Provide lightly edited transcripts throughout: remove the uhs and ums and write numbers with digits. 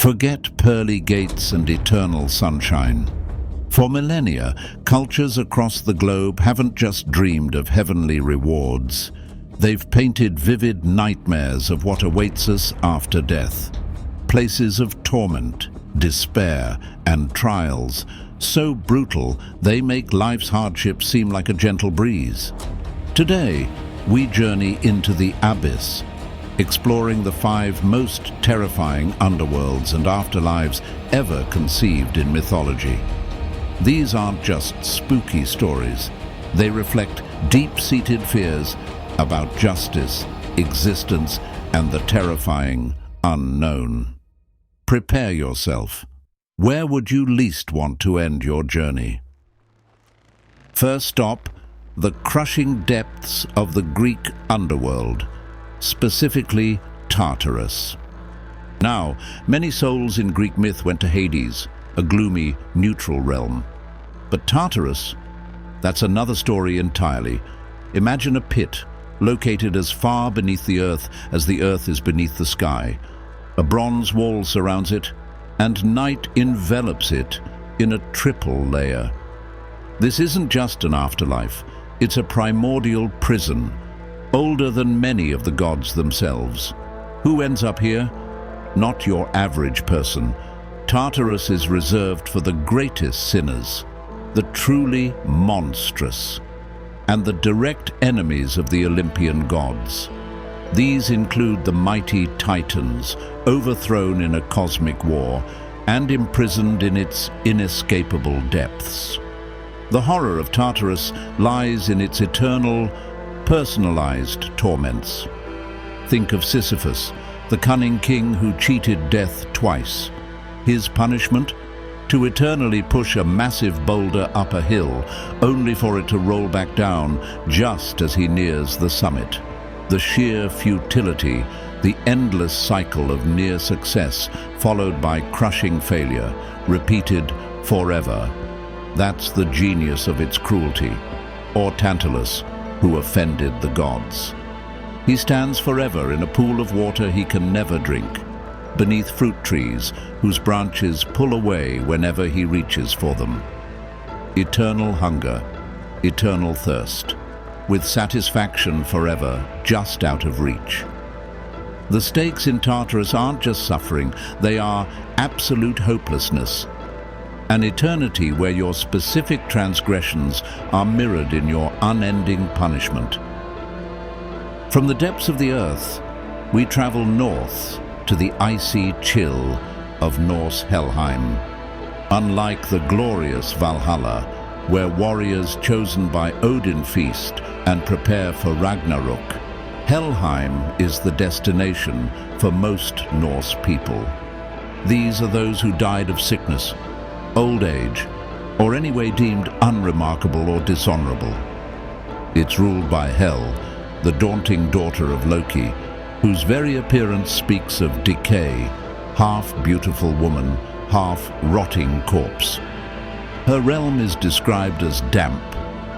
Forget pearly gates and eternal sunshine. For millennia, cultures across the globe haven't just dreamed of heavenly rewards. They've painted vivid nightmares of what awaits us after death. Places of torment, despair, and trials, so brutal they make life's hardships seem like a gentle breeze. Today, we journey into the abyss, exploring the 5 most terrifying underworlds and afterlives ever conceived in mythology. These aren't just spooky stories. They reflect deep-seated fears about justice, existence, and the terrifying unknown. Prepare yourself. Where would you least want to end your journey? First stop, the crushing depths of the Greek underworld, specifically Tartarus. Now, many souls in Greek myth went to Hades, a gloomy, neutral realm. But Tartarus, that's another story entirely. Imagine a pit, located as far beneath the earth as the earth is beneath the sky. A bronze wall surrounds it, and night envelops it in a triple layer. This isn't just an afterlife, it's a primordial prison, older than many of the gods themselves. Who ends up here? Not your average person. Tartarus is reserved for the greatest sinners, the truly monstrous, and the direct enemies of the Olympian gods. These include the mighty Titans, overthrown in a cosmic war and imprisoned in its inescapable depths. The horror of Tartarus lies in its eternal, personalized torments. Think of Sisyphus, the cunning king who cheated death twice. His punishment? To eternally push a massive boulder up a hill, only for it to roll back down just as he nears the summit. The sheer futility, the endless cycle of near success followed by crushing failure, repeated forever. That's the genius of its cruelty. Or Tantalus, who offended the gods. He stands forever in a pool of water he can never drink, beneath fruit trees whose branches pull away whenever he reaches for them. Eternal hunger, eternal thirst, with satisfaction forever just out of reach. The stakes in Tartarus aren't just suffering, they are absolute hopelessness. An eternity where your specific transgressions are mirrored in your unending punishment. From the depths of the earth, we travel north to the icy chill of Norse Helheim. Unlike the glorious Valhalla, where warriors chosen by Odin feast and prepare for Ragnarok, Helheim is the destination for most Norse people. These are those who died of sickness, old age, or any way deemed unremarkable or dishonorable. It's ruled by Hel, the daunting daughter of Loki, whose very appearance speaks of decay, half beautiful woman, half rotting corpse. Her realm is described as damp,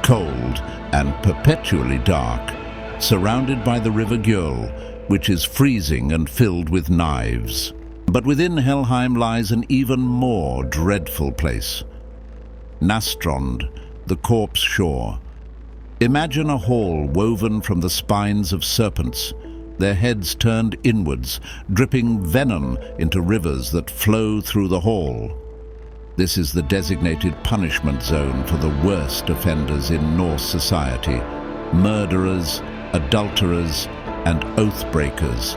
cold, and perpetually dark, surrounded by the river Gjöll, which is freezing and filled with knives. But within Helheim lies an even more dreadful place. Nastrond, the corpse shore. Imagine a hall woven from the spines of serpents, their heads turned inwards, dripping venom into rivers that flow through the hall. This is the designated punishment zone for the worst offenders in Norse society: murderers, adulterers, and oath-breakers.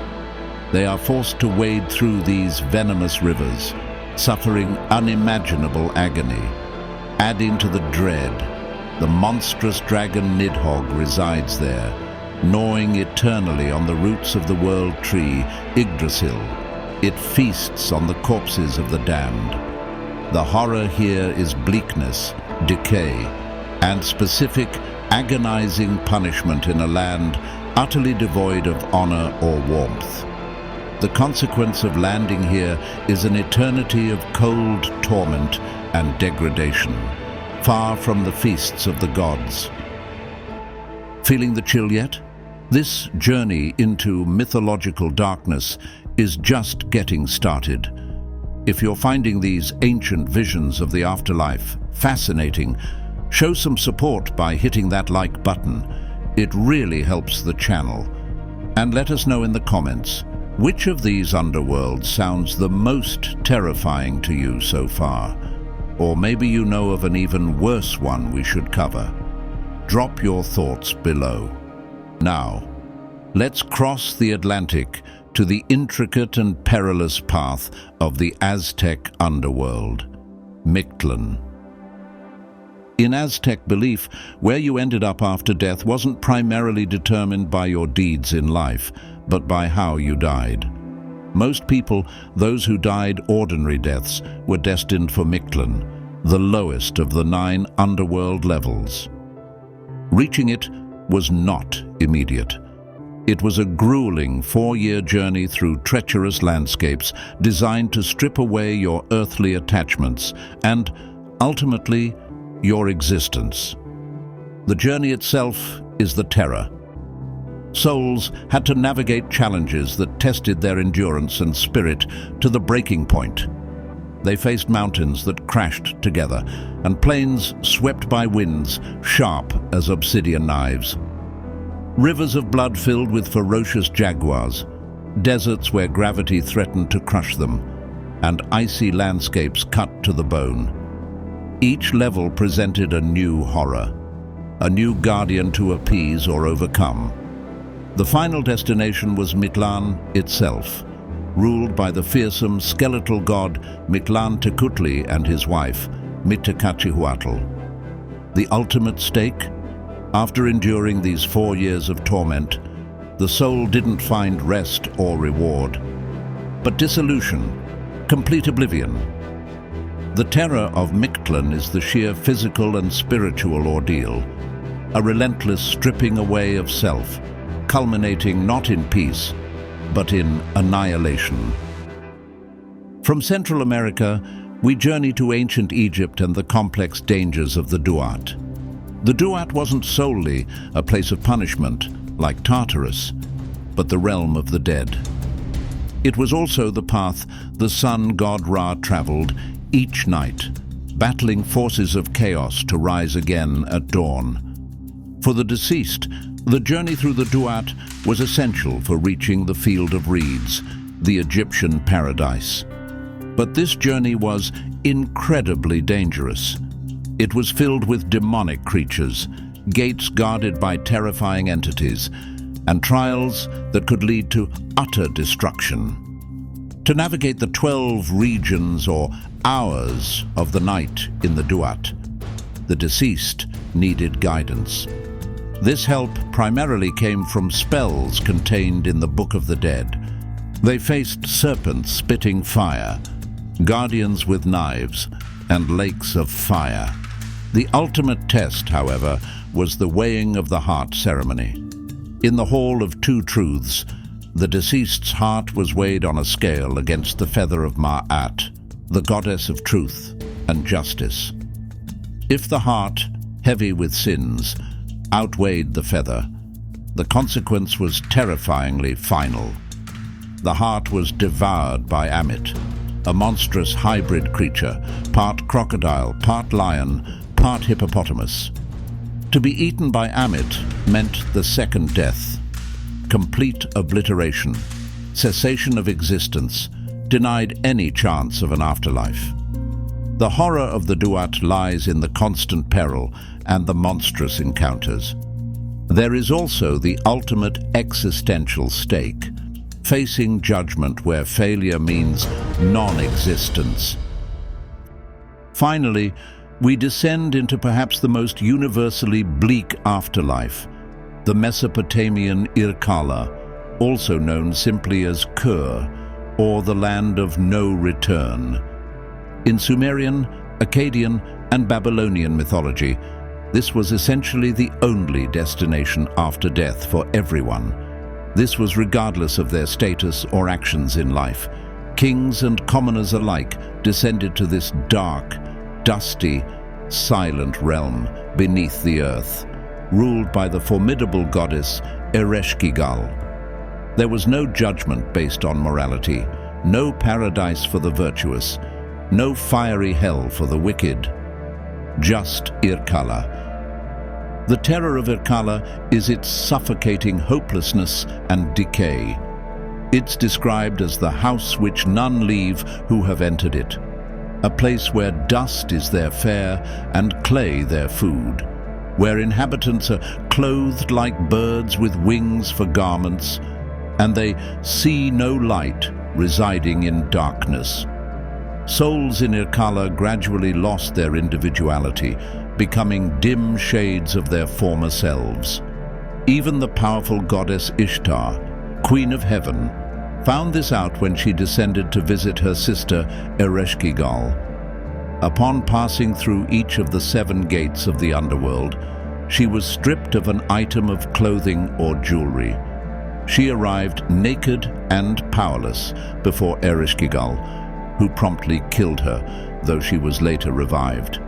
They are forced to wade through these venomous rivers, suffering unimaginable agony. Adding to the dread, the monstrous dragon Nidhogg resides there, gnawing eternally on the roots of the world tree, Yggdrasil. It feasts on the corpses of the damned. The horror here is bleakness, decay, and specific, agonizing punishment in a land utterly devoid of honor or warmth. The consequence of landing here is an eternity of cold torment and degradation, far from the feasts of the gods. Feeling the chill yet? This journey into mythological darkness is just getting started. If you're finding these ancient visions of the afterlife fascinating, show some support by hitting that like button. It really helps the channel. And let us know in the comments, which of these underworlds sounds the most terrifying to you so far? Or maybe you know of an even worse one we should cover. Drop your thoughts below. Now, let's cross the Atlantic to the intricate and perilous path of the Aztec underworld, Mictlan. In Aztec belief, where you ended up after death wasn't primarily determined by your deeds in life, but by how you died. Most people, those who died ordinary deaths, were destined for Mictlan, the lowest of the 9 underworld levels. Reaching it was not immediate. It was a grueling 4-year journey through treacherous landscapes designed to strip away your earthly attachments and, ultimately, your existence. The journey itself is the terror. Souls had to navigate challenges that tested their endurance and spirit to the breaking point. They faced mountains that crashed together and plains swept by winds sharp as obsidian knives. Rivers of blood filled with ferocious jaguars, deserts where gravity threatened to crush them, and icy landscapes cut to the bone. Each level presented a new horror, a new guardian to appease or overcome. The final destination was Mictlan itself, ruled by the fearsome skeletal god Mictlantecuhtli and his wife, Mictlantecuhtli. The ultimate stake? After enduring these 4 years of torment, the soul didn't find rest or reward, but dissolution, complete oblivion. The terror of Mictlan is the sheer physical and spiritual ordeal, a relentless stripping away of self, culminating not in peace, but in annihilation. From Central America, we journey to ancient Egypt and the complex dangers of the Duat. The Duat wasn't solely a place of punishment, like Tartarus, but the realm of the dead. It was also the path the sun god Ra traveled each night, battling forces of chaos to rise again at dawn. For the deceased, the journey through the Duat was essential for reaching the field of reeds, the Egyptian paradise. But this journey was incredibly dangerous. It was filled with demonic creatures, gates guarded by terrifying entities, and trials that could lead to utter destruction. To navigate the 12 regions or hours of the night in the Duat, the deceased needed guidance. This help primarily came from spells contained in the Book of the Dead. They faced serpents spitting fire, guardians with knives, and lakes of fire. The ultimate test, however, was the weighing of the heart ceremony. In the Hall of Two Truths, the deceased's heart was weighed on a scale against the feather of Ma'at, the goddess of truth and justice. If the heart, heavy with sins, outweighed the feather, the consequence was terrifyingly final. The heart was devoured by Amit, a monstrous hybrid creature, part crocodile, part lion, part hippopotamus. To be eaten by Amit meant the second death, complete obliteration, cessation of existence, denied any chance of an afterlife. The horror of the Duat lies in the constant peril and the monstrous encounters. There is also the ultimate existential stake, facing judgment where failure means non-existence. Finally, we descend into perhaps the most universally bleak afterlife, the Mesopotamian Irkalla, also known simply as Kur, or the land of no return. In Sumerian, Akkadian, and Babylonian mythology, this was essentially the only destination after death for everyone. This was regardless of their status or actions in life. Kings and commoners alike descended to this dark, dusty, silent realm beneath the earth, ruled by the formidable goddess Ereshkigal. There was no judgment based on morality, no paradise for the virtuous, no fiery hell for the wicked. Just Irkalla. The terror of Irkalla is its suffocating hopelessness and decay. It's described as the house which none leave who have entered it, a place where dust is their fare and clay their food, where inhabitants are clothed like birds with wings for garments, and they see no light, residing in darkness. Souls in Irkalla gradually lost their individuality, becoming dim shades of their former selves. Even the powerful goddess Ishtar, Queen of Heaven, found this out when she descended to visit her sister Ereshkigal. Upon passing through each of the 7 gates of the underworld, she was stripped of an item of clothing or jewelry. She arrived naked and powerless before Ereshkigal, who promptly killed her, though she was later revived.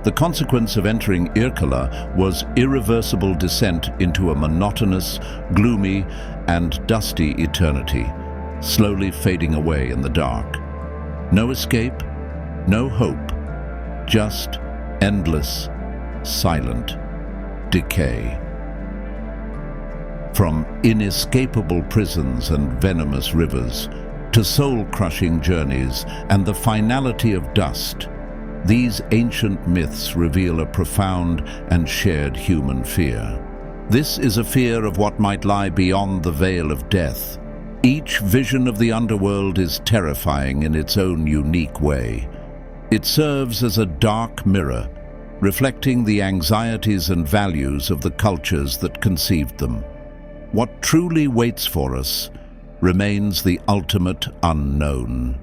The consequence of entering Irkalla was irreversible descent into a monotonous, gloomy, and dusty eternity, slowly fading away in the dark. No escape, no hope, just endless, silent decay. From inescapable prisons and venomous rivers, to soul-crushing journeys and the finality of dust, these ancient myths reveal a profound and shared human fear. This is a fear of what might lie beyond the veil of death. Each vision of the underworld is terrifying in its own unique way. It serves as a dark mirror, reflecting the anxieties and values of the cultures that conceived them. What truly waits for us remains the ultimate unknown.